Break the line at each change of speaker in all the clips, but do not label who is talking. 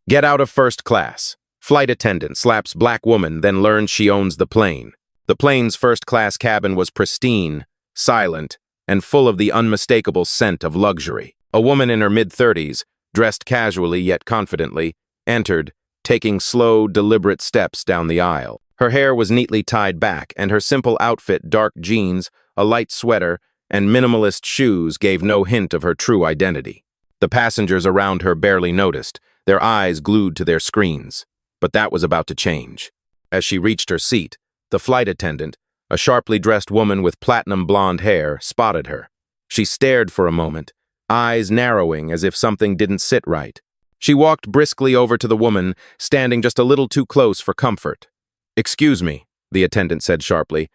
Get out of first class. Flight attendant slaps black woman, then learns she owns the plane. The plane's first-class cabin was pristine, silent, and full of the unmistakable scent of luxury. A woman in her mid-30s, dressed casually yet confidently, entered, taking slow, deliberate steps down the aisle. Her hair was neatly tied back, and her simple outfit, dark jeans, a light sweater, and minimalist shoes gave no hint of her true identity. The passengers around her barely noticed, their eyes glued to their screens. But that was about to change. As she reached her seat, the flight attendant, a sharply dressed woman with platinum blonde hair, spotted her. She stared for a moment, eyes narrowing as if something didn't sit right. She walked briskly over to the woman, standing just a little too close for comfort. "Excuse me," the attendant said sharply.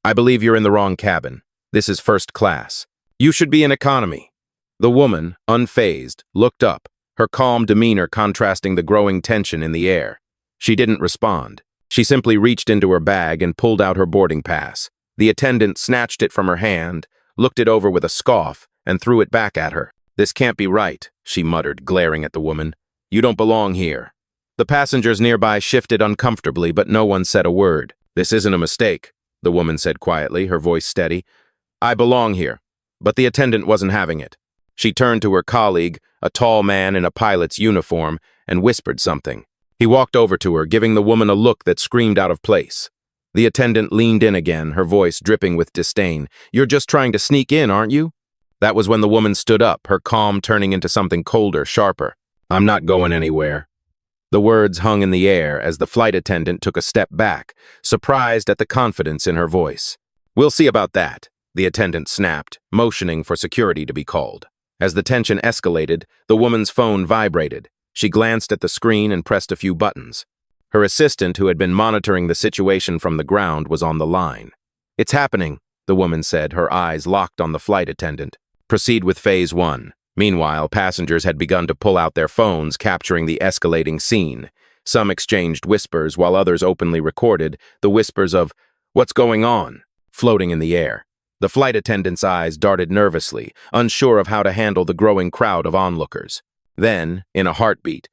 "I believe you're in the wrong cabin. This is first class. You should be in economy." The woman, unfazed, looked up, her calm demeanor contrasting the growing tension in the air. She didn't respond. She simply reached into her bag and pulled out her boarding pass. The attendant snatched it from her hand, looked it over with a scoff, and threw it back at her. "This can't be right," she muttered, glaring at the woman. "You don't belong here." The passengers nearby shifted uncomfortably, but no one said a word. "This isn't a mistake," the woman said quietly, her voice steady. "I belong here." But the attendant wasn't having it. She turned to her colleague, a tall man in a pilot's uniform, and whispered something. He walked over to her, giving the woman a look that screamed out of place. The attendant leaned in again, her voice dripping with disdain. "You're just trying to sneak in, aren't you?" That was when the woman stood up, her calm turning into something colder, sharper. "I'm not going anywhere." The words hung in the air as the flight attendant took a step back, surprised at the confidence in her voice. "We'll see about that," the attendant snapped, motioning for security to be called. As the tension escalated, the woman's phone vibrated. She glanced at the screen and pressed a few buttons. Her assistant, who had been monitoring the situation from the ground, was on the line. "It's happening," the woman said, her eyes locked on the flight attendant. "Proceed with phase 1. Meanwhile, passengers had begun to pull out their phones, capturing the escalating scene. Some exchanged whispers, while others openly recorded, the whispers of, "What's going on?" floating in the air. The flight attendant's eyes darted nervously, unsure of how to handle the growing crowd of onlookers. Then, in a heartbeat,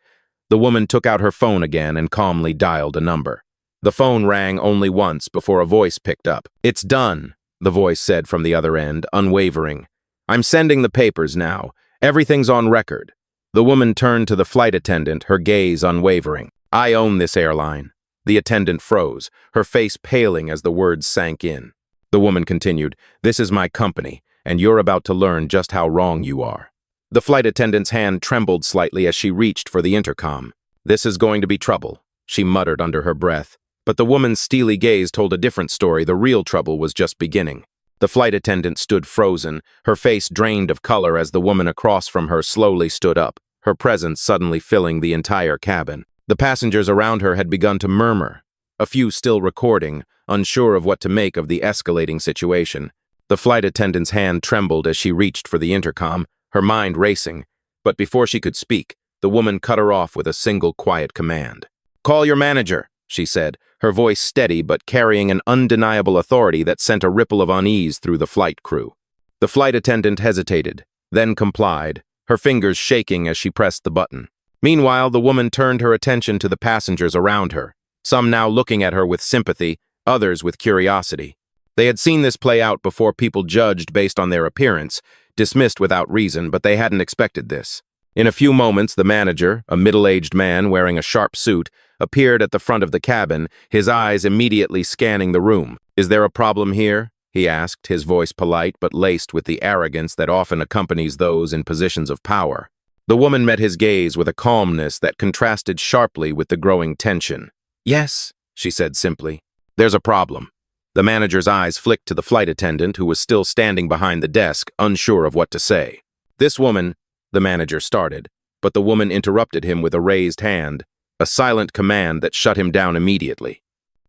the woman took out her phone again and calmly dialed a number. The phone rang only once before a voice picked up. "It's done," the voice said from the other end, unwavering. "I'm sending the papers now. Everything's on record." The woman turned to the flight attendant, her gaze unwavering. "I own this airline." The attendant froze, her face paling as the words sank in. The woman continued, "This is my company, and you're about to learn just how wrong you are." The flight attendant's hand trembled slightly as she reached for the intercom. "This is going to be trouble," she muttered under her breath. But the woman's steely gaze told a different story. The real trouble was just beginning. The flight attendant stood frozen, her face drained of color as the woman across from her slowly stood up, her presence suddenly filling the entire cabin. The passengers around her had begun to murmur, a few still recording, unsure of what to make of the escalating situation. The flight attendant's hand trembled as she reached for the intercom, her mind racing, but before she could speak, the woman cut her off with a single quiet command. "Call your manager," she said, her voice steady but carrying an undeniable authority that sent a ripple of unease through the flight crew. The flight attendant hesitated, then complied, her fingers shaking as she pressed the button. Meanwhile, the woman turned her attention to the passengers around her, some now looking at her with sympathy, others with curiosity. They had seen this play out before, people judged based on their appearance, dismissed without reason, but they hadn't expected this. In a few moments, the manager, a middle-aged man wearing a sharp suit, appeared at the front of the cabin, his eyes immediately scanning the room. "Is there a problem here?" he asked, his voice polite but laced with the arrogance that often accompanies those in positions of power. The woman met his gaze with a calmness that contrasted sharply with the growing tension. "Yes," she said simply. "There's a problem." The manager's eyes flicked to the flight attendant, who was still standing behind the desk, unsure of what to say. "This woman," the manager started, but the woman interrupted him with a raised hand, a silent command that shut him down immediately.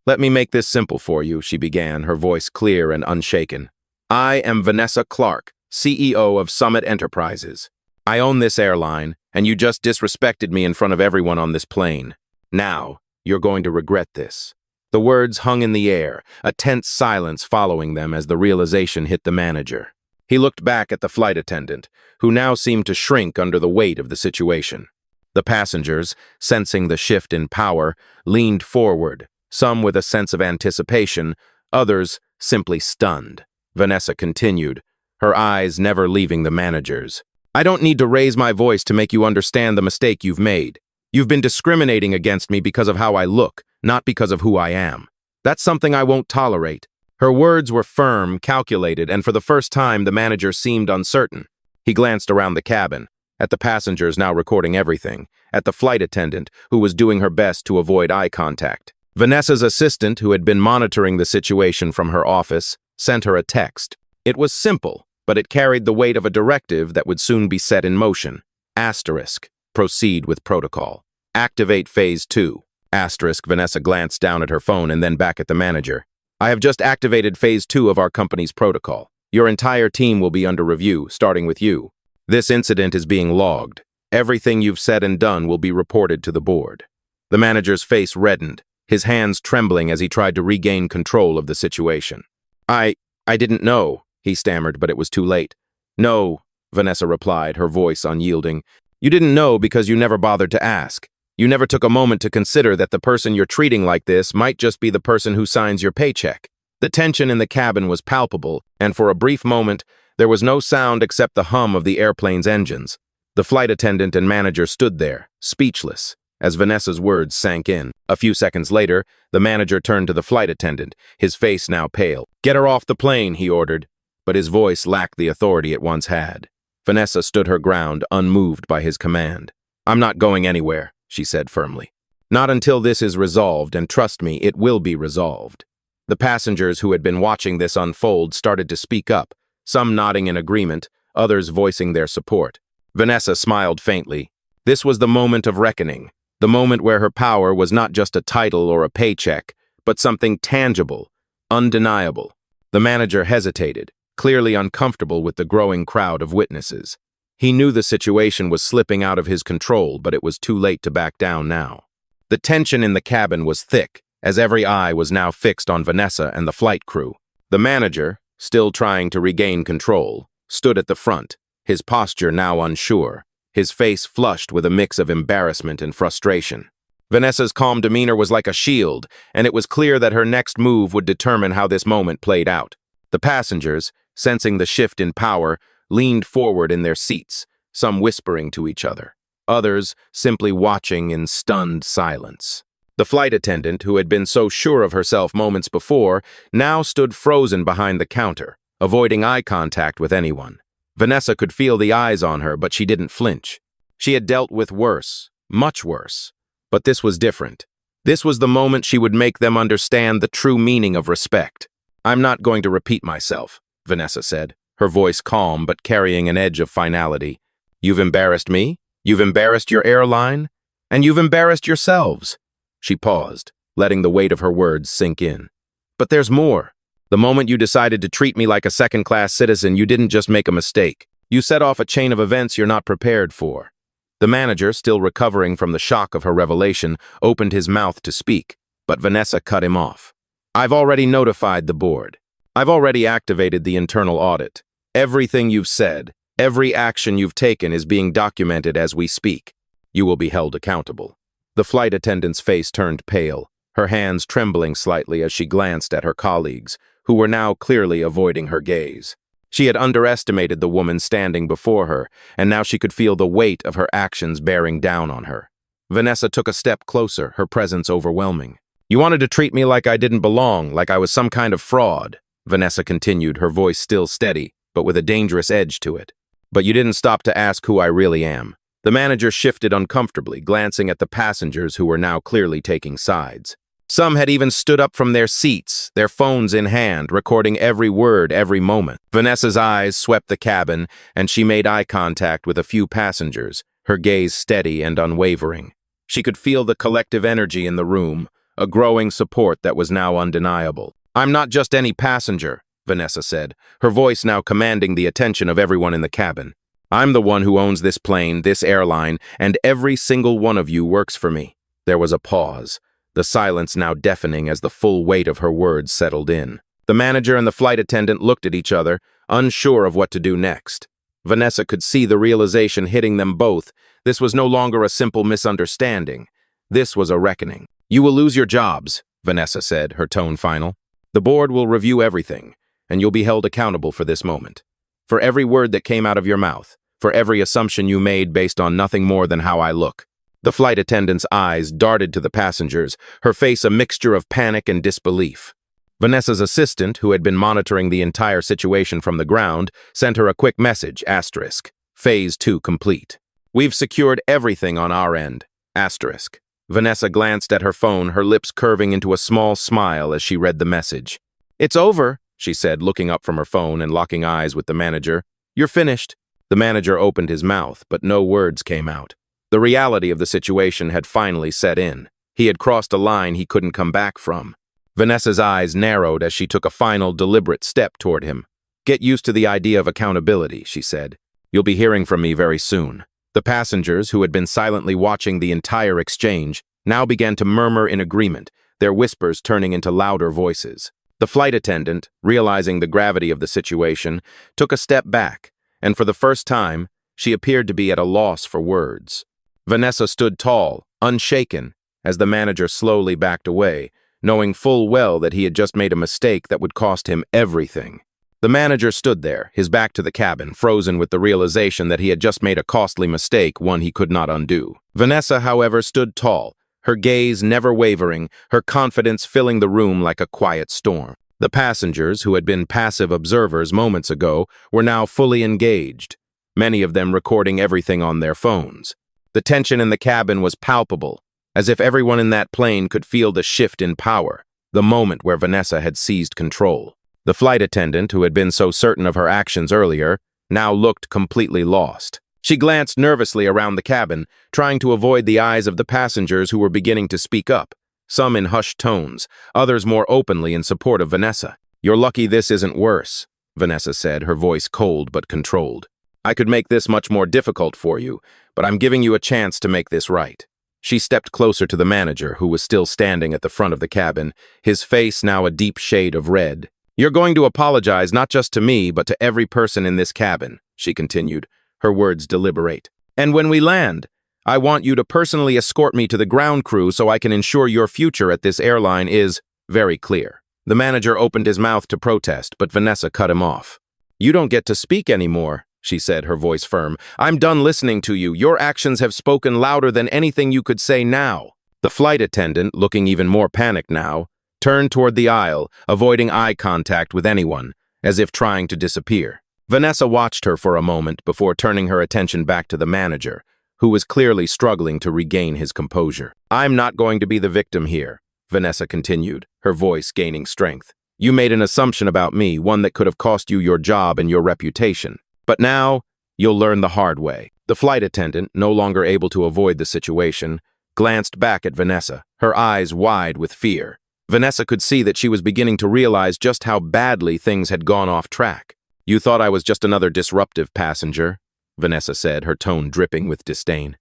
"Let me make this simple for you," she began, her voice clear and unshaken. "I am Vanessa Clark, CEO of Summit Enterprises. I own this airline, and you just disrespected me in front of everyone on this plane. Now, you're going to regret this." The words hung in the air, a tense silence following them as the realization hit the manager. He looked back at the flight attendant, who now seemed to shrink under the weight of the situation. The passengers, sensing the shift in power, leaned forward, some with a sense of anticipation, others simply stunned. Vanessa continued, her eyes never leaving the managers. I don't need to raise my voice to make you understand the mistake you've made. You've been discriminating against me because of how I look, not because of who I am. That's something I won't tolerate. Her words were firm, calculated, and for the first time the manager seemed uncertain. He glanced around the cabin, at the passengers now recording everything, at the flight attendant, who was doing her best to avoid eye contact. Vanessa's assistant, who had been monitoring the situation from her office, sent her a text. It was simple, but it carried the weight of a directive that would soon be set in motion. Asterisk. Proceed with protocol. Activate Phase 2. Asterisk. Vanessa glanced down at her phone and then back at the manager. I have just activated Phase 2 of our company's protocol. Your entire team will be under review, starting with you. This incident is being logged. Everything you've said and done will be reported to the board. The manager's face reddened, his hands trembling as he tried to regain control of the situation. I didn't know, he stammered, but it was too late. No, Vanessa replied, her voice unyielding. You didn't know because you never bothered to ask. You never took a moment to consider that the person you're treating like this might just be the person who signs your paycheck. The tension in the cabin was palpable, and for a brief moment, there was no sound except the hum of the airplane's engines. The flight attendant and manager stood there, speechless, as Vanessa's words sank in. A few seconds later, the manager turned to the flight attendant, his face now pale. Get her off the plane, he ordered, but his voice lacked the authority it once had. Vanessa stood her ground, unmoved by his command. I'm not going anywhere, she said firmly. Not until this is resolved, and trust me, it will be resolved. The passengers who had been watching this unfold started to speak up, some nodding in agreement, others voicing their support. Vanessa smiled faintly. This was the moment of reckoning, the moment where her power was not just a title or a paycheck, but something tangible, undeniable. The manager hesitated, clearly uncomfortable with the growing crowd of witnesses. He knew the situation was slipping out of his control, but it was too late to back down now. The tension in the cabin was thick, as every eye was now fixed on Vanessa and the flight crew. The manager, still trying to regain control, stood at the front, his posture now unsure, his face flushed with a mix of embarrassment and frustration. Vanessa's calm demeanor was like a shield, and it was clear that her next move would determine how this moment played out. The passengers, sensing the shift in power, leaned forward in their seats, some whispering to each other, others simply watching in stunned silence. The flight attendant, who had been so sure of herself moments before, now stood frozen behind the counter, avoiding eye contact with anyone. Vanessa could feel the eyes on her, but she didn't flinch. She had dealt with worse, much worse. But this was different. This was the moment she would make them understand the true meaning of respect. I'm not going to repeat myself, Vanessa said, her voice calm but carrying an edge of finality. You've embarrassed me, you've embarrassed your airline, and you've embarrassed yourselves. She paused, letting the weight of her words sink in. But there's more. The moment you decided to treat me like a second-class citizen, you didn't just make a mistake. You set off a chain of events you're not prepared for. The manager, still recovering from the shock of her revelation, opened his mouth to speak, but Vanessa cut him off. I've already notified the board. I've already activated the internal audit. Everything you've said, every action you've taken is being documented as we speak. You will be held accountable. The flight attendant's face turned pale, her hands trembling slightly as she glanced at her colleagues, who were now clearly avoiding her gaze. She had underestimated the woman standing before her, and now she could feel the weight of her actions bearing down on her. Vanessa took a step closer, her presence overwhelming. You wanted to treat me like I didn't belong, like I was some kind of fraud, Vanessa continued, her voice still steady, but with a dangerous edge to it. But you didn't stop to ask who I really am. The manager shifted uncomfortably, glancing at the passengers who were now clearly taking sides. Some had even stood up from their seats, their phones in hand, recording every word, every moment. Vanessa's eyes swept the cabin, and she made eye contact with a few passengers, her gaze steady and unwavering. She could feel the collective energy in the room, a growing support that was now undeniable. I'm not just any passenger, Vanessa said, her voice now commanding the attention of everyone in the cabin. I'm the one who owns this plane, this airline, and every single one of you works for me. There was a pause, the silence now deafening as the full weight of her words settled in. The manager and the flight attendant looked at each other, unsure of what to do next. Vanessa could see the realization hitting them both, This was no longer a simple misunderstanding. This was a reckoning. "You will lose your jobs," Vanessa said, her tone final. "The board will review everything, and you'll be held accountable for this moment. For every word that came out of your mouth, for every assumption you made based on nothing more than how I look." The flight attendant's eyes darted to the passengers, her face a mixture of panic and disbelief. Vanessa's assistant, who had been monitoring the entire situation from the ground, sent her a quick message, asterisk. Phase 2 complete. "We've secured everything on our end, asterisk." Vanessa glanced at her phone, her lips curving into a small smile as she read the message. "It's over," she said, looking up from her phone and locking eyes with the manager. "You're finished." The manager opened his mouth, but no words came out. The reality of the situation had finally set in. He had crossed a line he couldn't come back from. Vanessa's eyes narrowed as she took a final, deliberate step toward him. "Get used to the idea of accountability," she said. "You'll be hearing from me very soon." The passengers, who had been silently watching the entire exchange, now began to murmur in agreement, their whispers turning into louder voices. The flight attendant, realizing the gravity of the situation, took a step back, and for the first time, she appeared to be at a loss for words. Vanessa stood tall, unshaken, as the manager slowly backed away, knowing full well that he had just made a mistake that would cost him everything. The manager stood there, his back to the cabin, frozen with the realization that he had just made a costly mistake, one he could not undo. Vanessa, however, stood tall, her gaze never wavering, her confidence filling the room like a quiet storm. The passengers, who had been passive observers moments ago, were now fully engaged, many of them recording everything on their phones. The tension in the cabin was palpable, as if everyone in that plane could feel the shift in power, the moment where Vanessa had seized control. The flight attendant, who had been so certain of her actions earlier, now looked completely lost. She glanced nervously around the cabin, trying to avoid the eyes of the passengers who were beginning to speak up, some in hushed tones, others more openly in support of Vanessa. "You're lucky this isn't worse," Vanessa said, her voice cold but controlled. "I could make this much more difficult for you, but I'm giving you a chance to make this right." She stepped closer to the manager, who was still standing at the front of the cabin, his face now a deep shade of red. "You're going to apologize not just to me, but to every person in this cabin," she continued, her words deliberate. "And when we land, I want you to personally escort me to the ground crew so I can ensure your future at this airline is very clear." The manager opened his mouth to protest, but Vanessa cut him off. "You don't get to speak anymore," she said, her voice firm. "I'm done listening to you. Your actions have spoken louder than anything you could say now." The flight attendant, looking even more panicked now, turned toward the aisle, avoiding eye contact with anyone, as if trying to disappear. Vanessa watched her for a moment before turning her attention back to the manager, who was clearly struggling to regain his composure. "I'm not going to be the victim here," Vanessa continued, her voice gaining strength. "You made an assumption about me, one that could have cost you your job and your reputation. But now, you'll learn the hard way." The flight attendant, no longer able to avoid the situation, glanced back at Vanessa, her eyes wide with fear. Vanessa could see that she was beginning to realize just how badly things had gone off track. "You thought I was just another disruptive passenger," Vanessa said, her tone dripping with disdain.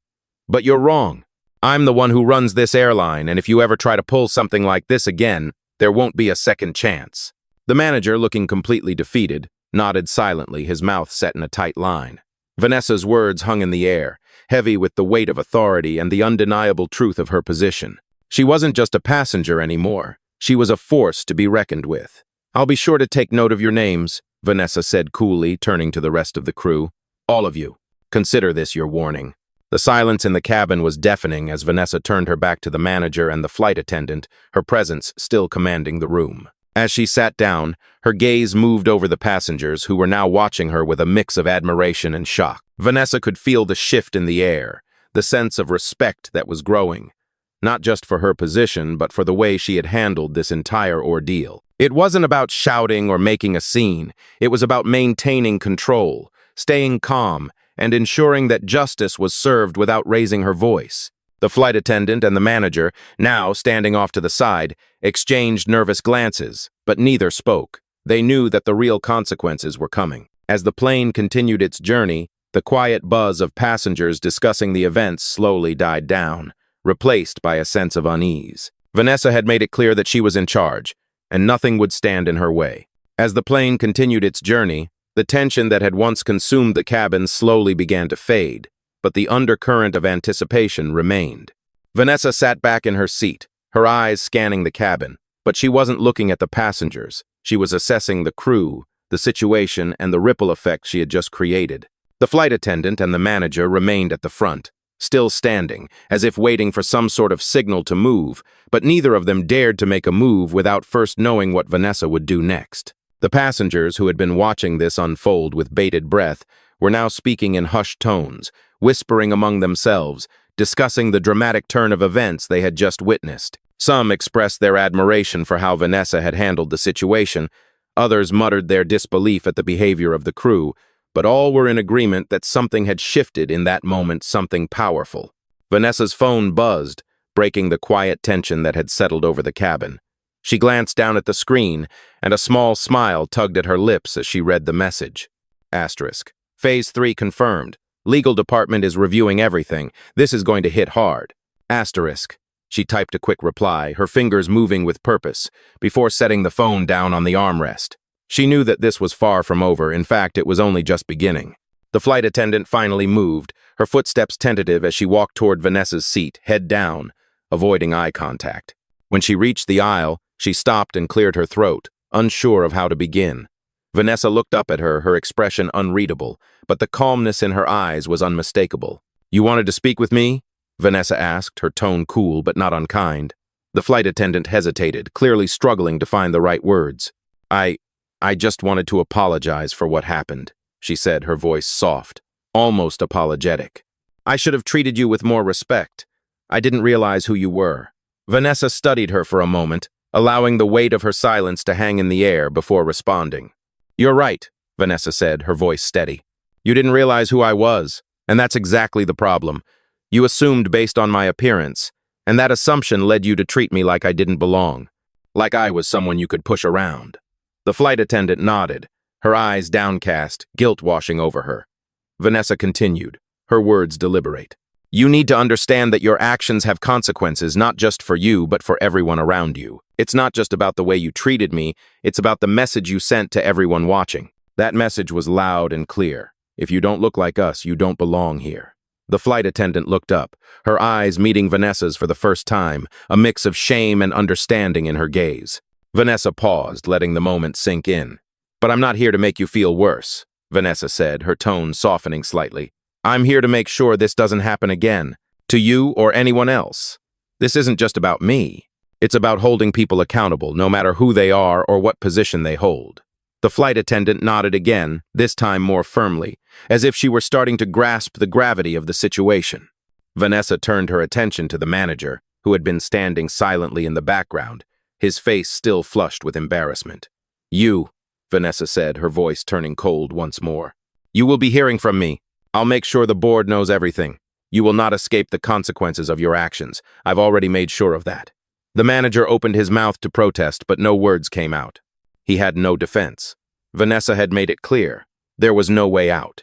"But you're wrong. I'm the one who runs this airline, and if you ever try to pull something like this again, there won't be a second chance." The manager, looking completely defeated, nodded silently, his mouth set in a tight line. Vanessa's words hung in the air, heavy with the weight of authority and the undeniable truth of her position. She wasn't just a passenger anymore. She was a force to be reckoned with. "I'll be sure to take note of your names," Vanessa said coolly, turning to the rest of the crew. "All of you. Consider this your warning." The silence in the cabin was deafening as Vanessa turned her back to the manager and the flight attendant, her presence still commanding the room. As she sat down, her gaze moved over the passengers, who were now watching her with a mix of admiration and shock. Vanessa could feel the shift in the air, the sense of respect that was growing, not just for her position, but for the way she had handled this entire ordeal. It wasn't about shouting or making a scene. It was about maintaining control, staying calm, and ensuring that justice was served without raising her voice. The flight attendant and the manager, now standing off to the side, exchanged nervous glances, but neither spoke. They knew that the real consequences were coming. As the plane continued its journey, the quiet buzz of passengers discussing the events slowly died down, replaced by a sense of unease. Vanessa had made it clear that she was in charge, and nothing would stand in her way. As the plane continued its journey, the tension that had once consumed the cabin slowly began to fade, but the undercurrent of anticipation remained. Vanessa sat back in her seat, her eyes scanning the cabin, but she wasn't looking at the passengers. She was assessing the crew, the situation, and the ripple effect she had just created. The flight attendant and the manager remained at the front, still standing, as if waiting for some sort of signal to move, but neither of them dared to make a move without first knowing what Vanessa would do next. The passengers, who had been watching this unfold with bated breath, were now speaking in hushed tones, whispering among themselves, discussing the dramatic turn of events they had just witnessed. Some expressed their admiration for how Vanessa had handled the situation, others muttered their disbelief at the behavior of the crew, but all were in agreement that something had shifted in that moment, something powerful. Vanessa's phone buzzed, breaking the quiet tension that had settled over the cabin. She glanced down at the screen, and a small smile tugged at her lips as she read the message. Asterisk. Phase 3 confirmed. Legal department is reviewing everything. This is going to hit hard. Asterisk. She typed a quick reply, her fingers moving with purpose, before setting the phone down on the armrest. She knew that this was far from over. In fact, it was only just beginning. The flight attendant finally moved, her footsteps tentative as she walked toward Vanessa's seat, head down, avoiding eye contact. When she reached the aisle, she stopped and cleared her throat, unsure of how to begin. Vanessa looked up at her, her expression unreadable, but the calmness in her eyes was unmistakable. "You wanted to speak with me?" Vanessa asked, her tone cool but not unkind. The flight attendant hesitated, clearly struggling to find the right words. I just wanted to apologize for what happened," she said, her voice soft, almost apologetic. "I should have treated you with more respect. I didn't realize who you were." Vanessa studied her for a moment, allowing the weight of her silence to hang in the air before responding. "You're right," Vanessa said, her voice steady. "You didn't realize who I was, and that's exactly the problem. You assumed based on my appearance, and that assumption led you to treat me like I didn't belong, like I was someone you could push around." The flight attendant nodded, her eyes downcast, guilt washing over her. Vanessa continued, her words deliberate. "You need to understand that your actions have consequences, not just for you, but for everyone around you. It's not just about the way you treated me, it's about the message you sent to everyone watching." That message was loud and clear. If you don't look like us, you don't belong here. The flight attendant looked up, her eyes meeting Vanessa's for the first time, a mix of shame and understanding in her gaze. Vanessa paused, letting the moment sink in. "But I'm not here to make you feel worse," Vanessa said, her tone softening slightly. "I'm here to make sure this doesn't happen again, to you or anyone else. This isn't just about me. It's about holding people accountable, no matter who they are or what position they hold." The flight attendant nodded again, this time more firmly, as if she were starting to grasp the gravity of the situation. Vanessa turned her attention to the manager, who had been standing silently in the background, his face still flushed with embarrassment. "You," Vanessa said, her voice turning cold once more. "You will be hearing from me. I'll make sure the board knows everything. You will not escape the consequences of your actions. I've already made sure of that." The manager opened his mouth to protest, but no words came out. He had no defense. Vanessa had made it clear. There was no way out.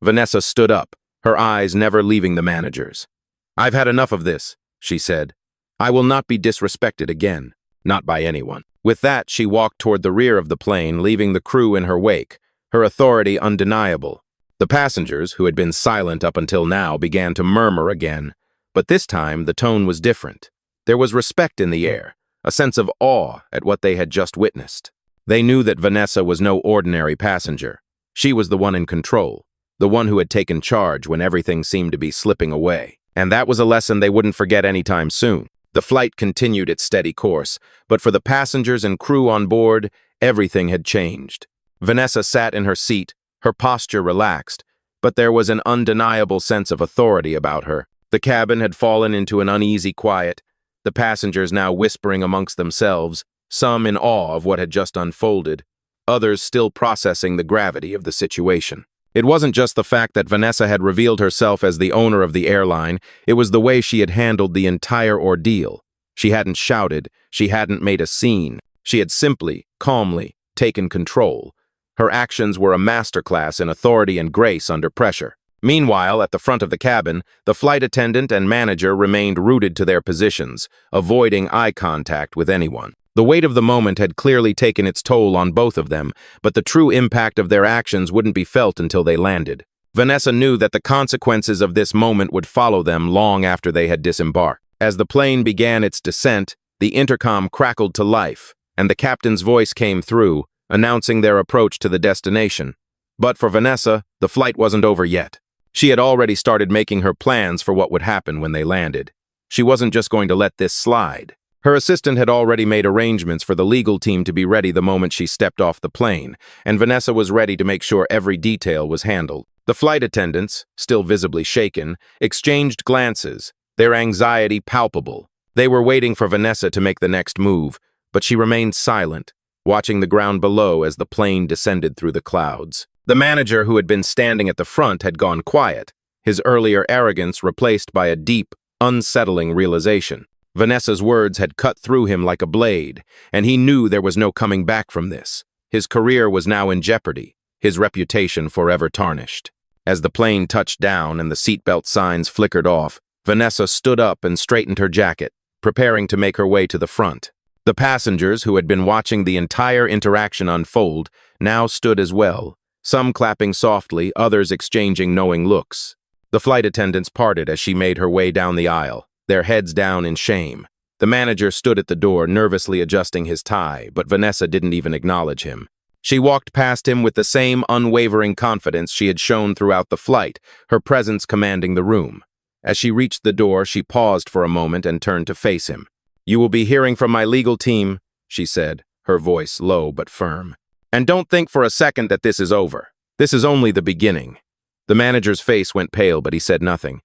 Vanessa stood up, her eyes never leaving the manager's. "I've had enough of this," she said. "I will not be disrespected again. Not by anyone." With that, she walked toward the rear of the plane, leaving the crew in her wake, her authority undeniable. The passengers, who had been silent up until now, began to murmur again, but this time the tone was different. There was respect in the air, a sense of awe at what they had just witnessed. They knew that Vanessa was no ordinary passenger. She was the one in control, the one who had taken charge when everything seemed to be slipping away. And that was a lesson they wouldn't forget anytime soon. The flight continued its steady course, but for the passengers and crew on board, everything had changed. Vanessa sat in her seat, her posture relaxed, but there was an undeniable sense of authority about her. The cabin had fallen into an uneasy quiet, the passengers now whispering amongst themselves, some in awe of what had just unfolded, others still processing the gravity of the situation. It wasn't just the fact that Vanessa had revealed herself as the owner of the airline, it was the way she had handled the entire ordeal. She hadn't shouted, she hadn't made a scene, she had simply, calmly, taken control. Her actions were a masterclass in authority and grace under pressure. Meanwhile, at the front of the cabin, the flight attendant and manager remained rooted to their positions, avoiding eye contact with anyone. The weight of the moment had clearly taken its toll on both of them, but the true impact of their actions wouldn't be felt until they landed. Vanessa knew that the consequences of this moment would follow them long after they had disembarked. As the plane began its descent, the intercom crackled to life, and the captain's voice came through, announcing their approach to the destination. But for Vanessa, the flight wasn't over yet. She had already started making her plans for what would happen when they landed. She wasn't just going to let this slide. Her assistant had already made arrangements for the legal team to be ready the moment she stepped off the plane, and Vanessa was ready to make sure every detail was handled. The flight attendants, still visibly shaken, exchanged glances, their anxiety palpable. They were waiting for Vanessa to make the next move, but she remained silent, watching the ground below as the plane descended through the clouds. The manager who had been standing at the front had gone quiet, his earlier arrogance replaced by a deep, unsettling realization. Vanessa's words had cut through him like a blade, and he knew there was no coming back from this. His career was now in jeopardy, his reputation forever tarnished. As the plane touched down and the seatbelt signs flickered off, Vanessa stood up and straightened her jacket, preparing to make her way to the front. The passengers, who had been watching the entire interaction unfold, now stood as well, some clapping softly, others exchanging knowing looks. The flight attendants parted as she made her way down the aisle, their heads down in shame. The manager stood at the door, nervously adjusting his tie, but Vanessa didn't even acknowledge him. She walked past him with the same unwavering confidence she had shown throughout the flight, her presence commanding the room. As she reached the door, she paused for a moment and turned to face him. "You will be hearing from my legal team," she said, her voice low but firm. "And don't think for a second that this is over. This is only the beginning." The manager's face went pale, but he said nothing.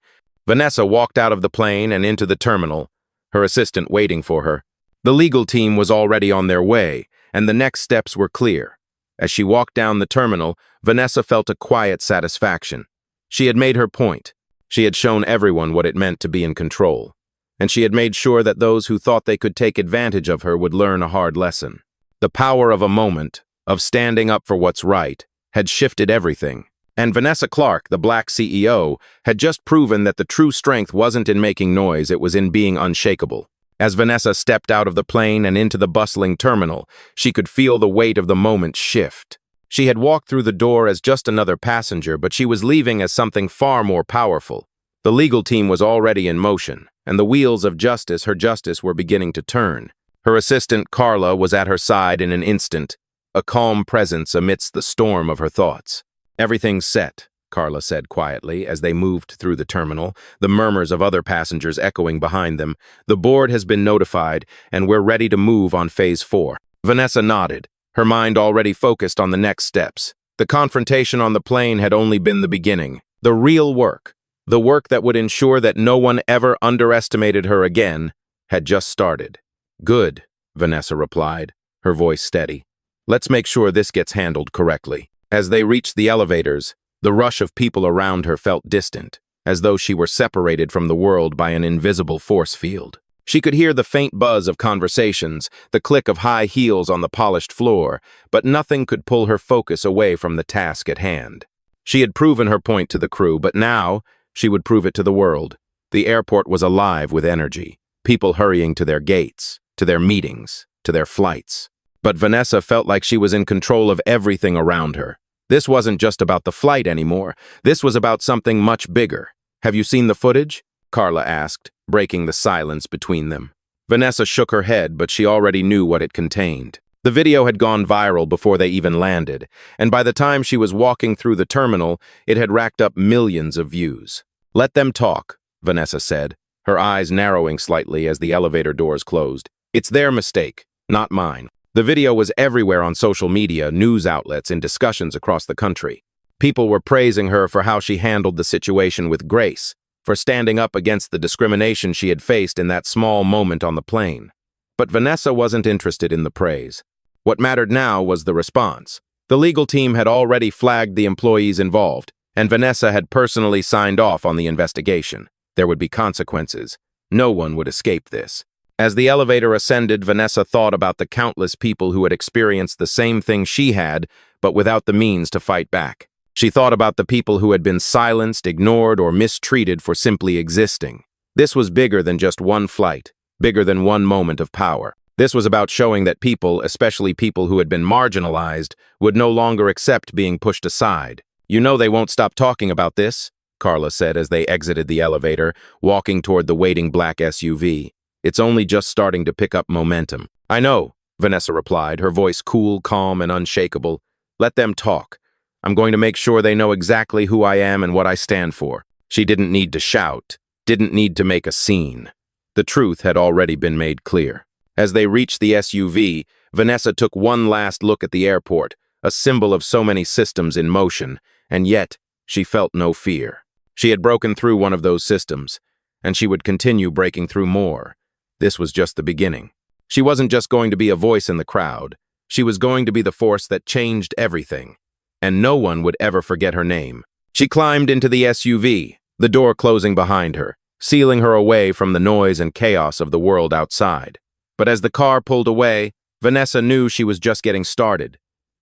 Vanessa walked out of the plane and into the terminal, her assistant waiting for her. The legal team was already on their way, and the next steps were clear. As she walked down the terminal, Vanessa felt a quiet satisfaction. She had made her point. She had shown everyone what it meant to be in control. And she had made sure that those who thought they could take advantage of her would learn a hard lesson. The power of a moment, of standing up for what's right, had shifted everything. And Vanessa Clark, the black CEO, had just proven that the true strength wasn't in making noise, it was in being unshakable. As Vanessa stepped out of the plane and into the bustling terminal, she could feel the weight of the moment shift. She had walked through the door as just another passenger, but she was leaving as something far more powerful. The legal team was already in motion, and the wheels of justice, her justice, were beginning to turn. Her assistant, Carla, was at her side in an instant, a calm presence amidst the storm of her thoughts. "Everything's set," Carla said quietly as they moved through the terminal, the murmurs of other passengers echoing behind them. "The board has been notified, and we're ready to move on Phase 4. Vanessa nodded, her mind already focused on the next steps. The confrontation on the plane had only been the beginning. The real work, the work that would ensure that no one ever underestimated her again, had just started. "Good," Vanessa replied, her voice steady. "Let's make sure this gets handled correctly." As they reached the elevators, the rush of people around her felt distant, as though she were separated from the world by an invisible force field. She could hear the faint buzz of conversations, the click of high heels on the polished floor, but nothing could pull her focus away from the task at hand. She had proven her point to the crew, but now she would prove it to the world. The airport was alive with energy, people hurrying to their gates, to their meetings, to their flights. But Vanessa felt like she was in control of everything around her. This wasn't just about the flight anymore. This was about something much bigger. "Have you seen the footage?" Carla asked, breaking the silence between them. Vanessa shook her head, but she already knew what it contained. The video had gone viral before they even landed, and by the time she was walking through the terminal, it had racked up millions of views. "Let them talk," Vanessa said, her eyes narrowing slightly as the elevator doors closed. "It's their mistake, not mine." The video was everywhere on social media, news outlets, and discussions across the country. People were praising her for how she handled the situation with grace, for standing up against the discrimination she had faced in that small moment on the plane. But Vanessa wasn't interested in the praise. What mattered now was the response. The legal team had already flagged the employees involved, and Vanessa had personally signed off on the investigation. There would be consequences. No one would escape this. As the elevator ascended, Vanessa thought about the countless people who had experienced the same thing she had, but without the means to fight back. She thought about the people who had been silenced, ignored, or mistreated for simply existing. This was bigger than just one flight, bigger than one moment of power. This was about showing that people, especially people who had been marginalized, would no longer accept being pushed aside. You know they won't stop talking about this, Carla said as they exited the elevator, walking toward the waiting black SUV. It's only just starting to pick up momentum. I know, Vanessa replied, her voice cool, calm, and unshakable. Let them talk. I'm going to make sure they know exactly who I am and what I stand for. She didn't need to shout, didn't need to make a scene. The truth had already been made clear. As they reached the SUV, Vanessa took one last look at the airport, a symbol of so many systems in motion, and yet she felt no fear. She had broken through one of those systems, and she would continue breaking through more. This was just the beginning. She wasn't just going to be a voice in the crowd. She was going to be the force that changed everything, and no one would ever forget her name. She climbed into the SUV, the door closing behind her, sealing her away from the noise and chaos of the world outside. But as the car pulled away, Vanessa knew she was just getting started.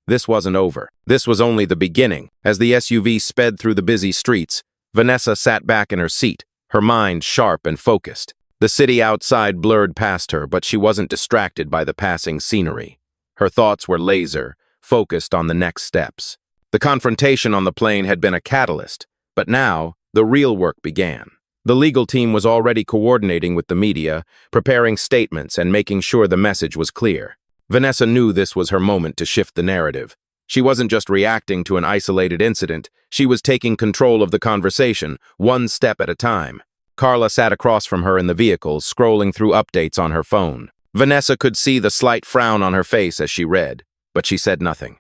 This wasn't over. This was only the beginning. As the SUV sped through the busy streets, Vanessa sat back in her seat, her mind sharp and focused. The city outside blurred past her, but she wasn't distracted by the passing scenery. Her thoughts were laser, focused on the next steps. The confrontation on the plane had been a catalyst, but now the real work began. The legal team was already coordinating with the media, preparing statements and making sure the message was clear. Vanessa knew this was her moment to shift the narrative. She wasn't just reacting to an isolated incident, she was taking control of the conversation, one step at a time. Carla sat across from her in the vehicle, scrolling through updates on her phone. Vanessa could see the slight frown on her face as she read, but she said nothing.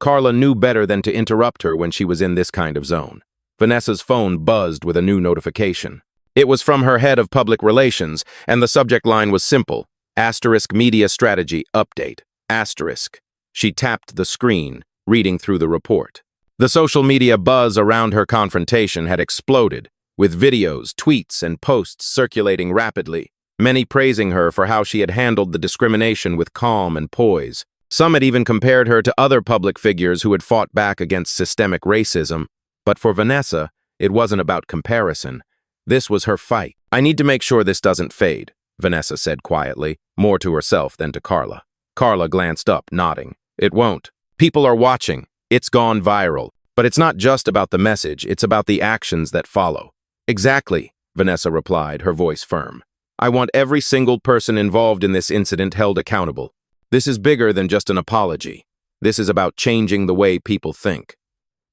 Carla knew better than to interrupt her when she was in this kind of zone. Vanessa's phone buzzed with a new notification. It was from her head of public relations, and the subject line was simple: Asterisk Media Strategy Update. Asterisk. She tapped the screen, reading through the report. The social media buzz around her confrontation had exploded, with videos, tweets, and posts circulating rapidly, many praising her for how she had handled the discrimination with calm and poise. Some had even compared her to other public figures who had fought back against systemic racism. But for Vanessa, it wasn't about comparison. This was her fight. I need to make sure this doesn't fade, Vanessa said quietly, more to herself than to Carla. Carla glanced up, nodding. It won't. People are watching. It's gone viral. But it's not just about the message, it's about the actions that follow. Exactly, Vanessa replied, her voice firm. I want every single person involved in this incident held accountable. This is bigger than just an apology. This is about changing the way people think.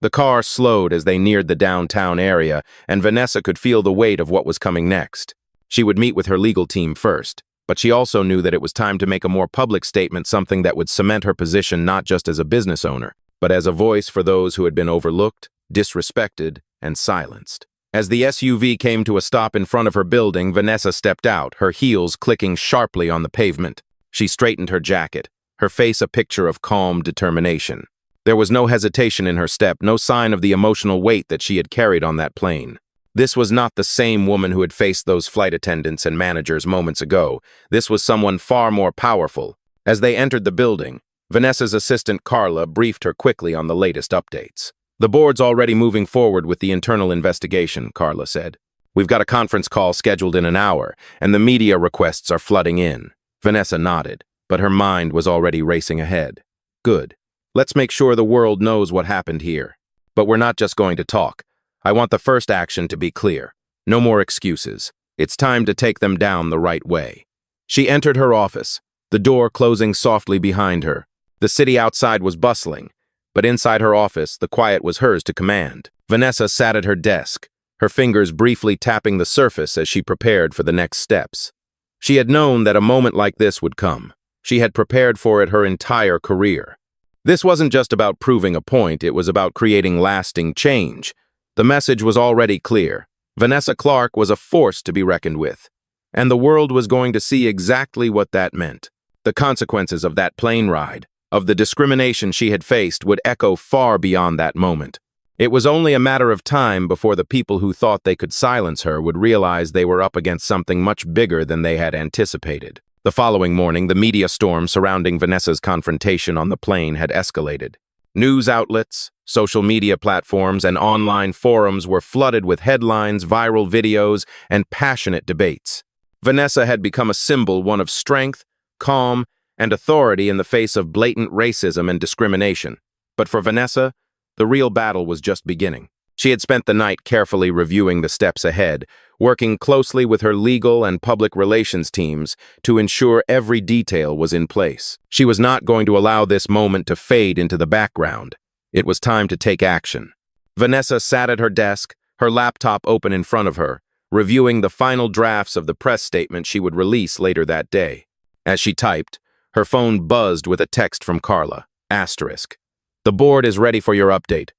The car slowed as they neared the downtown area, and Vanessa could feel the weight of what was coming next. She would meet with her legal team first, but she also knew that it was time to make a more public statement, something that would cement her position not just as a business owner, but as a voice for those who had been overlooked, disrespected, and silenced. As the SUV came to a stop in front of her building, Vanessa stepped out, her heels clicking sharply on the pavement. She straightened her jacket, her face a picture of calm determination. There was no hesitation in her step, no sign of the emotional weight that she had carried on that plane. This was not the same woman who had faced those flight attendants and managers moments ago. This was someone far more powerful. As they entered the building, Vanessa's assistant Carla briefed her quickly on the latest updates. The board's already moving forward with the internal investigation, Carla said. We've got a conference call scheduled in an hour, and the media requests are flooding in. Vanessa nodded, but her mind was already racing ahead. Good. Let's make sure the world knows what happened here. But we're not just going to talk. I want the first action to be clear. No more excuses. It's time to take them down the right way. She entered her office, the door closing softly behind her. The city outside was bustling, but inside her office, the quiet was hers to command. Vanessa sat at her desk, her fingers briefly tapping the surface as she prepared for the next steps. She had known that a moment like this would come. She had prepared for it her entire career. This wasn't just about proving a point, it was about creating lasting change. The message was already clear. Vanessa Clark was a force to be reckoned with, and the world was going to see exactly what that meant. The consequences of that plane ride, of the discrimination she had faced, would echo far beyond that moment. It was only a matter of time before the people who thought they could silence her would realize they were up against something much bigger than they had anticipated. The following morning, the media storm surrounding Vanessa's confrontation on the plane had escalated. News outlets, social media platforms, and online forums were flooded with headlines, viral videos, and passionate debates. Vanessa had become a symbol, one of strength, calm, and authority in the face of blatant racism and discrimination. But for Vanessa, The real battle was just beginning. She had spent the night carefully reviewing the steps ahead, working closely with her legal and public relations teams to ensure every detail was in place. She was not going to allow this moment to fade into the background. It was time to take action. Vanessa sat at her desk, her laptop open in front of her, reviewing the final drafts of the press statement she would release later that day. As she typed, her phone buzzed with a text from Carla. Asterisk. The board is ready for your update.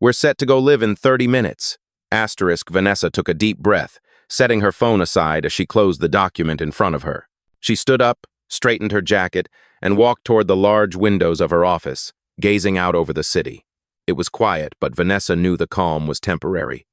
We're set to go live in 30 minutes. Asterisk. Vanessa took a deep breath, setting her phone aside as she closed the document in front of her. She stood up, straightened her jacket, and walked toward the large windows of her office, gazing out over the city. It was quiet, but Vanessa knew the calm was temporary.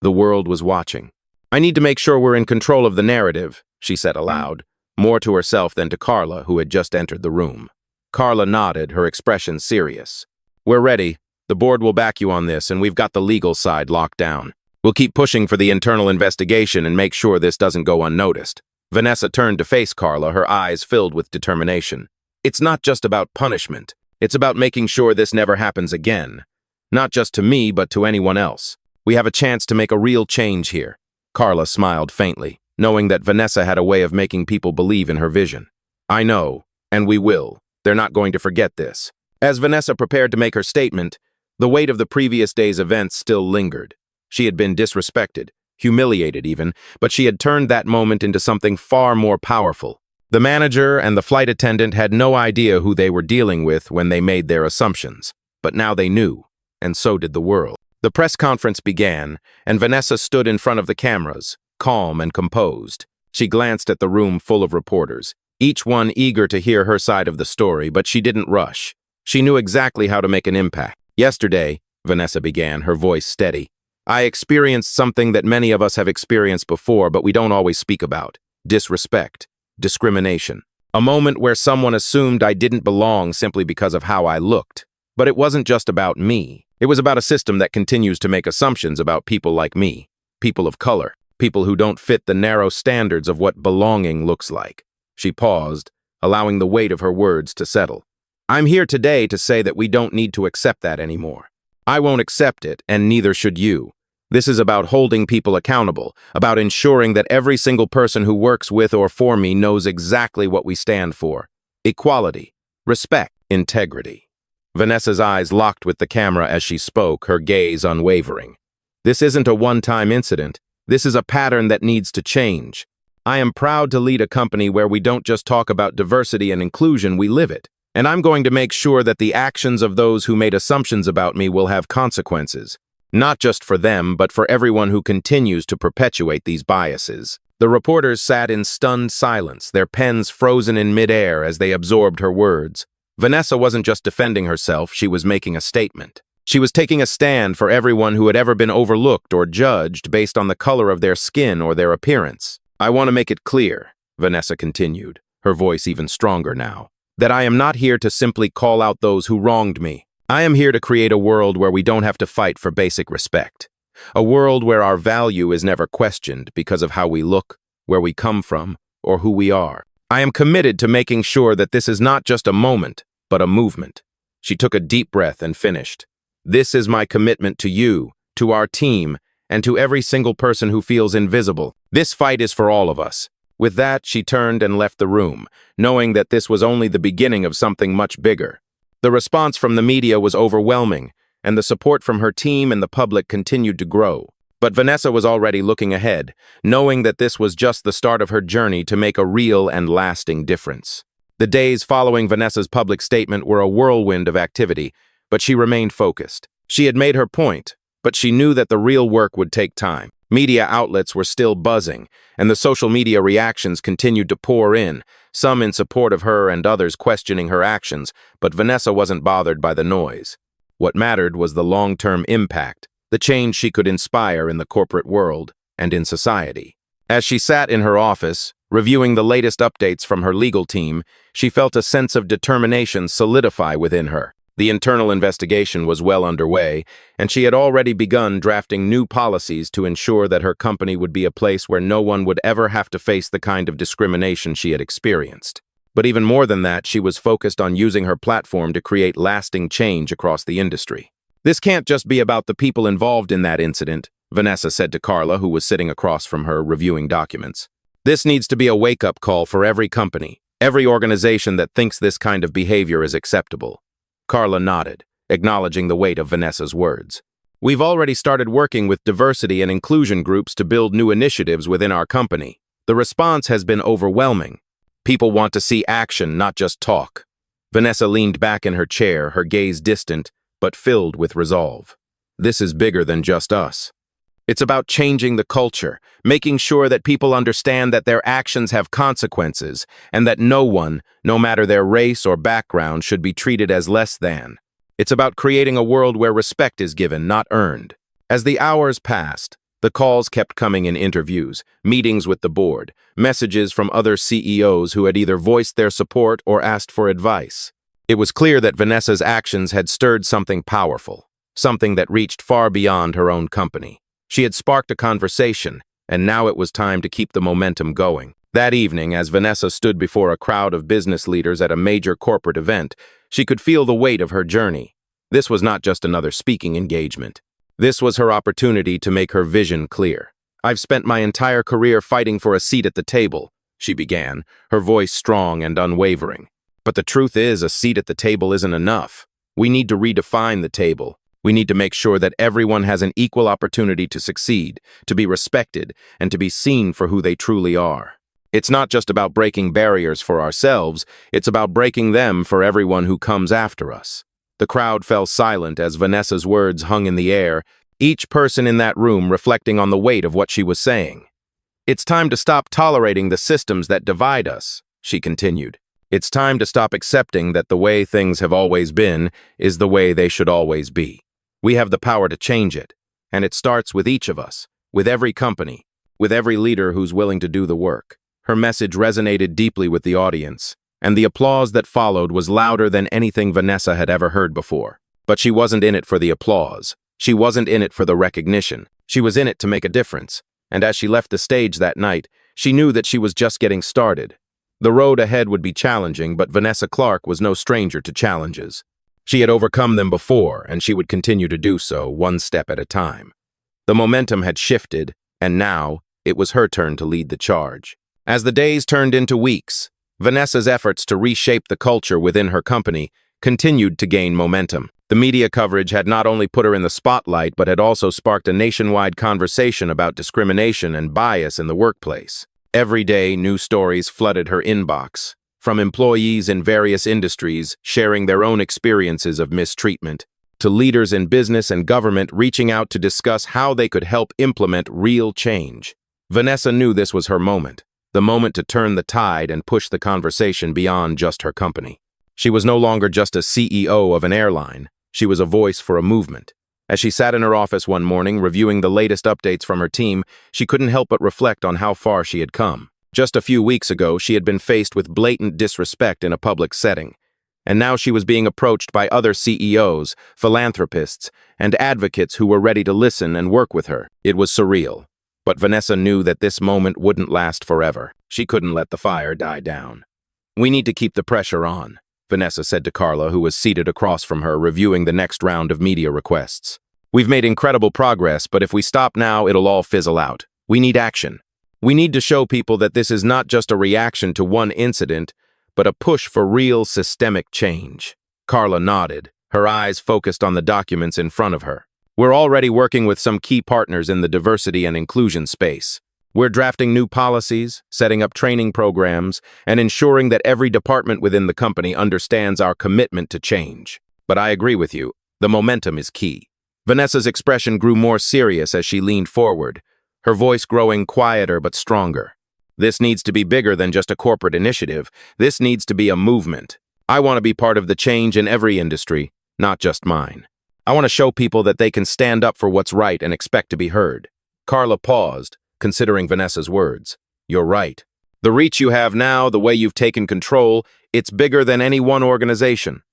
The world was watching. I need to make sure we're in control of the narrative, she said aloud, more to herself than to Carla, who had just entered the room. Carla nodded, her expression serious. We're ready. The board will back you on this, and we've got the legal side locked down. We'll keep pushing for the internal investigation and make sure this doesn't go unnoticed. Vanessa turned to face Carla, her eyes filled with determination. It's not just about punishment. It's about making sure this never happens again. Not just to me, but to anyone else. We have a chance to make a real change here. Carla smiled faintly, knowing that Vanessa had a way of making people believe in her vision. I know, and we will. They're not going to forget this. As Vanessa prepared to make her statement, the weight of the previous day's events still lingered. She had been disrespected, humiliated even, but she had turned that moment into something far more powerful. The manager and the flight attendant had no idea who they were dealing with when they made their assumptions, but now they knew, and so did the world. The press conference began, and Vanessa stood in front of the cameras, calm and composed. She glanced at the room full of reporters, each one eager to hear her side of the story, but she didn't rush. She knew exactly how to make an impact. Yesterday, Vanessa began, her voice steady, I experienced something that many of us have experienced before, but we don't always speak about. Disrespect. Discrimination. A moment where someone assumed I didn't belong simply because of how I looked. But it wasn't just about me. It was about a system that continues to make assumptions about people like me, people of color, people who don't fit the narrow standards of what belonging looks like. She paused, allowing the weight of her words to settle. I'm here today to say that we don't need to accept that anymore. I won't accept it, and neither should you. This is about holding people accountable, about ensuring that every single person who works with or for me knows exactly what we stand for. Equality, respect, integrity. Vanessa's eyes locked with the camera as she spoke, her gaze unwavering. This isn't a one-time incident. This is a pattern that needs to change. I am proud to lead a company where we don't just talk about diversity and inclusion, we live it. And I'm going to make sure that the actions of those who made assumptions about me will have consequences. Not just for them, but for everyone who continues to perpetuate these biases. The reporters sat in stunned silence, their pens frozen in midair as they absorbed her words. Vanessa wasn't just defending herself, she was making a statement. She was taking a stand for everyone who had ever been overlooked or judged based on the color of their skin or their appearance. I want to make it clear, Vanessa continued, her voice even stronger now, that I am not here to simply call out those who wronged me. I am here to create a world where we don't have to fight for basic respect. A world where our value is never questioned because of how we look, where we come from, or who we are. I am committed to making sure that this is not just a moment, but a movement. She took a deep breath and finished. This is my commitment to you, to our team, and to every single person who feels invisible. This fight is for all of us. With that, she turned and left the room, knowing that this was only the beginning of something much bigger. The response from the media was overwhelming, and the support from her team and the public continued to grow. But Vanessa was already looking ahead, knowing that this was just the start of her journey to make a real and lasting difference. The days following Vanessa's public statement were a whirlwind of activity, but she remained focused. She had made her point, but she knew that the real work would take time. Media outlets were still buzzing, and the social media reactions continued to pour in, some in support of her and others questioning her actions, but Vanessa wasn't bothered by the noise. What mattered was the long-term impact, the change she could inspire in the corporate world and in society. As she sat in her office, reviewing the latest updates from her legal team, she felt a sense of determination solidify within her. The internal investigation was well underway, and she had already begun drafting new policies to ensure that her company would be a place where no one would ever have to face the kind of discrimination she had experienced. But even more than that, she was focused on using her platform to create lasting change across the industry. This can't just be about the people involved in that incident, Vanessa said to Carla, who was sitting across from her reviewing documents. This needs to be a wake-up call for every company, every organization that thinks this kind of behavior is acceptable. Carla nodded, acknowledging the weight of Vanessa's words. We've already started working with diversity and inclusion groups to build new initiatives within our company. The response has been overwhelming. People want to see action, not just talk. Vanessa leaned back in her chair, her gaze distant, but filled with resolve. This is bigger than just us. It's about changing the culture, making sure that people understand that their actions have consequences, and that no one, no matter their race or background, should be treated as less than. It's about creating a world where respect is given, not earned. As the hours passed, the calls kept coming in interviews, meetings with the board, messages from other CEOs who had either voiced their support or asked for advice. It was clear that Vanessa's actions had stirred something powerful, something that reached far beyond her own company. She had sparked a conversation, and now it was time to keep the momentum going. That evening, as Vanessa stood before a crowd of business leaders at a major corporate event, she could feel the weight of her journey. This was not just another speaking engagement. This was her opportunity to make her vision clear. "I've spent my entire career fighting for a seat at the table," she began, her voice strong and unwavering. "But the truth is, a seat at the table isn't enough. We need to redefine the table. We need to make sure that everyone has an equal opportunity to succeed, to be respected, and to be seen for who they truly are. It's not just about breaking barriers for ourselves, it's about breaking them for everyone who comes after us." The crowd fell silent as Vanessa's words hung in the air, each person in that room reflecting on the weight of what she was saying. "It's time to stop tolerating the systems that divide us," she continued. "It's time to stop accepting that the way things have always been is the way they should always be. We have the power to change it, and it starts with each of us, with every company, with every leader who's willing to do the work." Her message resonated deeply with the audience, and the applause that followed was louder than anything Vanessa had ever heard before. But she wasn't in it for the applause. She wasn't in it for the recognition. She was in it to make a difference, and as she left the stage that night, she knew that she was just getting started. The road ahead would be challenging, but Vanessa Clark was no stranger to challenges. She had overcome them before, and she would continue to do so, one step at a time. The momentum had shifted, and now it was her turn to lead the charge. As the days turned into weeks, Vanessa's efforts to reshape the culture within her company continued to gain momentum. The media coverage had not only put her in the spotlight, but had also sparked a nationwide conversation about discrimination and bias in the workplace. Every day, new stories flooded her inbox, from employees in various industries sharing their own experiences of mistreatment, to leaders in business and government reaching out to discuss how they could help implement real change. Vanessa knew this was her moment. The moment to turn the tide and push the conversation beyond just her company. She was no longer just a CEO of an airline. She was a voice for a movement. As she sat in her office one morning, reviewing the latest updates from her team, she couldn't help but reflect on how far she had come. Just a few weeks ago, she had been faced with blatant disrespect in a public setting. And now she was being approached by other CEOs, philanthropists, and advocates who were ready to listen and work with her. It was surreal. But Vanessa knew that this moment wouldn't last forever. She couldn't let the fire die down. "We need to keep the pressure on," Vanessa said to Carla, who was seated across from her, reviewing the next round of media requests. "We've made incredible progress, but if we stop now, it'll all fizzle out. We need action. We need to show people that this is not just a reaction to one incident, but a push for real systemic change." Carla nodded, her eyes focused on the documents in front of her. "We're already working with some key partners in the diversity and inclusion space. We're drafting new policies, setting up training programs, and ensuring that every department within the company understands our commitment to change. But I agree with you, the momentum is key." Vanessa's expression grew more serious as she leaned forward, her voice growing quieter but stronger. "This needs to be bigger than just a corporate initiative. This needs to be a movement. I want to be part of the change in every industry, not just mine. I want to show people that they can stand up for what's right and expect to be heard." Carla paused, considering Vanessa's words. "You're right. The reach you have now, the way you've taken control, it's bigger than any one organization.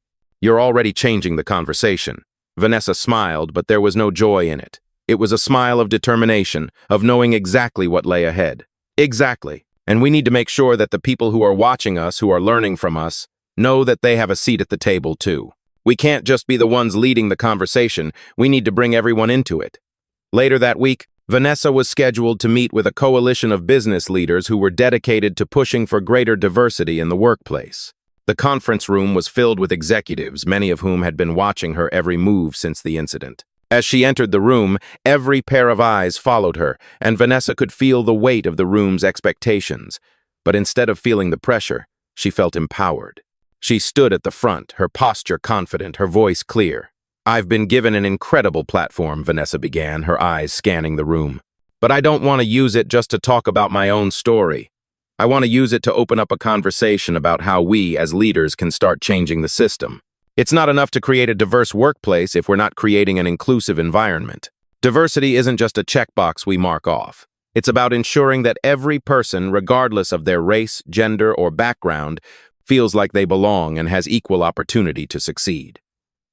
You're already changing the conversation." Vanessa smiled, but there was no joy in it. It was a smile of determination, of knowing exactly what lay ahead. Exactly. And we need to make sure that the people who are watching us, who are learning from us, know that they have a seat at the table too. We can't just be the ones leading the conversation. We need to bring everyone into it. Later that week, Vanessa was scheduled to meet with a coalition of business leaders who were dedicated to pushing for greater diversity in the workplace. The conference room was filled with executives, many of whom had been watching her every move since the incident. As she entered the room, every pair of eyes followed her, and Vanessa could feel the weight of the room's expectations. But instead of feeling the pressure, she felt empowered. She stood at the front, her posture confident, her voice clear. "I've been given an incredible platform," Vanessa began, her eyes scanning the room. "But I don't want to use it just to talk about my own story. I want to use it to open up a conversation about how we, as leaders, can start changing the system. It's not enough to create a diverse workplace if we're not creating an inclusive environment. Diversity isn't just a checkbox we mark off. It's about ensuring that every person, regardless of their race, gender, or background, feels like they belong and has equal opportunity to succeed."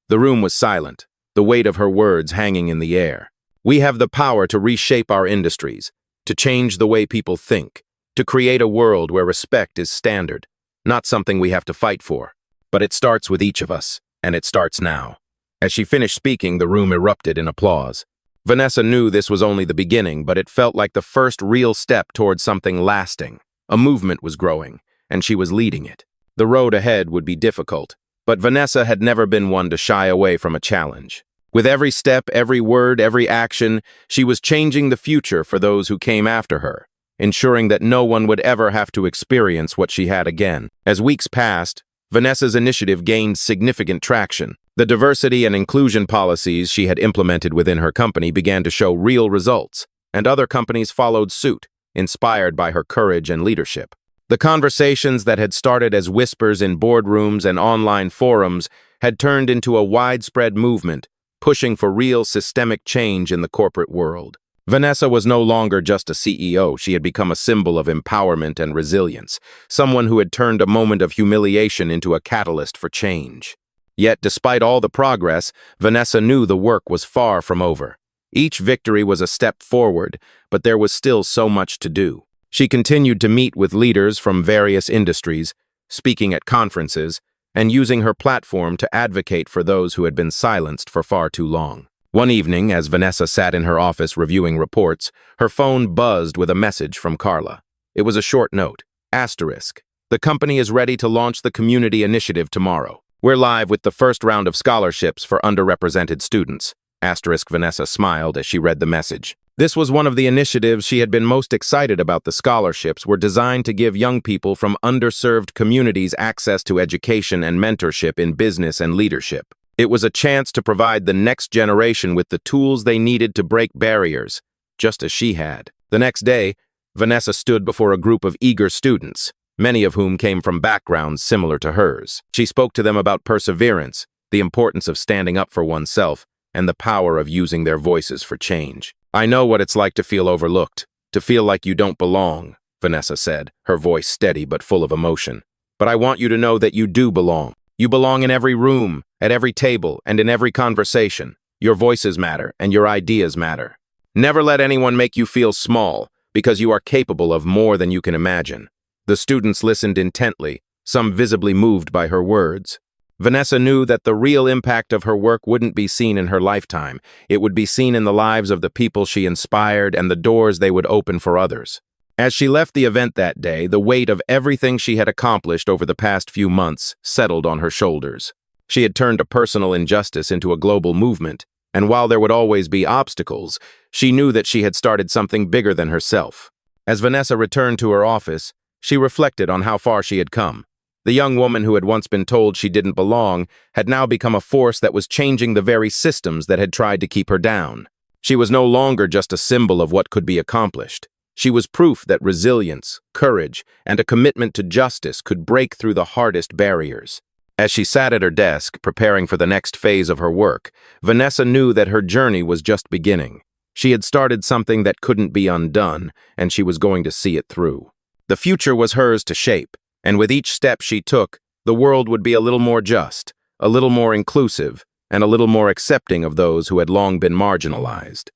The room was silent, the weight of her words hanging in the air. We have the power to reshape our industries, to change the way people think, to create a world where respect is standard, not something we have to fight for. But it starts with each of us, and it starts now. As she finished speaking, the room erupted in applause. Vanessa knew this was only the beginning, but it felt like the first real step towards something lasting. A movement was growing, and she was leading it. The road ahead would be difficult, but Vanessa had never been one to shy away from a challenge. With every step, every word, every action, she was changing the future for those who came after her, ensuring that no one would ever have to experience what she had again. As weeks passed, Vanessa's initiative gained significant traction. The diversity and inclusion policies she had implemented within her company began to show real results, and other companies followed suit, inspired by her courage and leadership. The conversations that had started as whispers in boardrooms and online forums had turned into a widespread movement, pushing for real systemic change in the corporate world. Vanessa was no longer just a CEO. She had become a symbol of empowerment and resilience, someone who had turned a moment of humiliation into a catalyst for change. Yet, despite all the progress, Vanessa knew the work was far from over. Each victory was a step forward, but there was still so much to do. She continued to meet with leaders from various industries, speaking at conferences, and using her platform to advocate for those who had been silenced for far too long. One evening, as Vanessa sat in her office reviewing reports, her phone buzzed with a message from Carla. It was a short note. Asterisk. "The company is ready to launch the community initiative tomorrow. We're live with the first round of scholarships for underrepresented students." Asterisk. Vanessa smiled as she read the message. This was one of the initiatives she had been most excited about. The scholarships were designed to give young people from underserved communities access to education and mentorship in business and leadership. It was a chance to provide the next generation with the tools they needed to break barriers, just as she had. The next day, Vanessa stood before a group of eager students, many of whom came from backgrounds similar to hers. She spoke to them about perseverance, the importance of standing up for oneself, and the power of using their voices for change. "I know what it's like to feel overlooked, to feel like you don't belong," Vanessa said, her voice steady but full of emotion. "But I want you to know that you do belong. You belong in every room, at every table, and in every conversation. Your voices matter, and your ideas matter. Never let anyone make you feel small, because you are capable of more than you can imagine." The students listened intently, some visibly moved by her words. Vanessa knew that the real impact of her work wouldn't be seen in her lifetime. It would be seen in the lives of the people she inspired and the doors they would open for others. As she left the event that day, the weight of everything she had accomplished over the past few months settled on her shoulders. She had turned a personal injustice into a global movement, and while there would always be obstacles, she knew that she had started something bigger than herself. As Vanessa returned to her office, she reflected on how far she had come. The young woman who had once been told she didn't belong had now become a force that was changing the very systems that had tried to keep her down. She was no longer just a symbol of what could be accomplished. She was proof that resilience, courage, and a commitment to justice could break through the hardest barriers. As she sat at her desk, preparing for the next phase of her work, Vanessa knew that her journey was just beginning. She had started something that couldn't be undone, and she was going to see it through. The future was hers to shape, and with each step she took, the world would be a little more just, a little more inclusive, and a little more accepting of those who had long been marginalized.